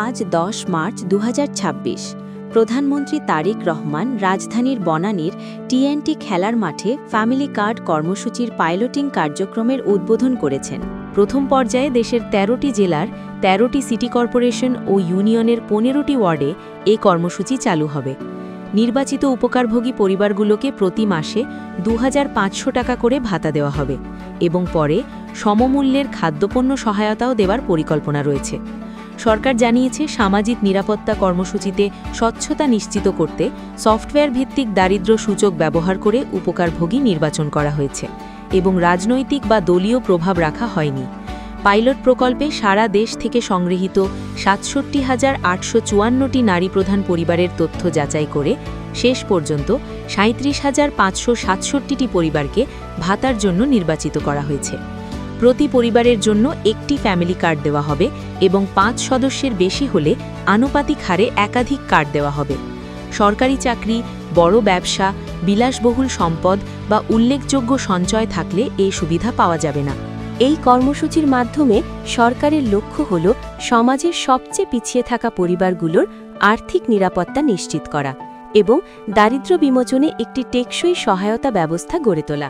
আজ 10 মার্চ 2026 প্রধানমন্ত্রী তারেক রহমান রাজধানীর বনানীর টিএনটি খেলার মাঠে ফ্যামিলি কার্ড কর্মসূচির পাইলটিং কার্যক্রমের উদ্বোধন করেছেন। প্রথম পর্যায়ে দেশের 13টি জেলার 13টি সিটি কর্পোরেশন ও ইউনিয়নের 15টি ওয়ার্ডে এই কর্মসূচি চালু হবে। নির্বাচিত উপকারভোগী পরিবারগুলোকে প্রতি মাসে 2500 টাকা করে ভাতা দেওয়া হবে এবং পরে সমমূল্যের খাদ্যপণ্য সহায়তাও দেওয়ার পরিকল্পনা রয়েছে। সরকার জানিয়েছে, সামাজিক নিরাপত্তা কর্মসূচিতে স্বচ্ছতা নিশ্চিত করতে সফটওয়্যার ভিত্তিক দারিদ্র্য সূচক ব্যবহার করে উপকারভোগী নির্বাচন করা হয়েছে এবং রাজনৈতিক বা দলীয় প্রভাব রাখা হয়নি। পাইলট প্রকল্পে সারা দেশ থেকে সংগৃহীত ৬৭,৮৫৪টি নারীপ্রধান পরিবারের তথ্য যাচাই করে শেষ পর্যন্ত ৩৭,৫৬৭টি পরিবারকে ভাতার জন্য নির্বাচিত করা হয়েছে। প্রতি পরিবারের জন্য একটি ফ্যামিলি কার্ড দেওয়া হবে এবং 5 সদস্যের বেশি হলে আনুপাতিক হারে একাধিক কার্ড দেওয়া হবে। সরকারি চাকরি, বড় ব্যবসা, বিলাসবহুল সম্পদ বা উল্লেখযোগ্য সঞ্চয় থাকলে এই সুবিধা পাওয়া যাবে না। এই কর্মসূচির মাধ্যমে সরকারের লক্ষ্য হল সমাজের সবচেয়ে পিছিয়ে থাকা পরিবারগুলোর আর্থিক নিরাপত্তা নিশ্চিত করা এবং দারিদ্র্য বিমোচনে একটি টেকসই সহায়তা ব্যবস্থা গড়ে তোলা।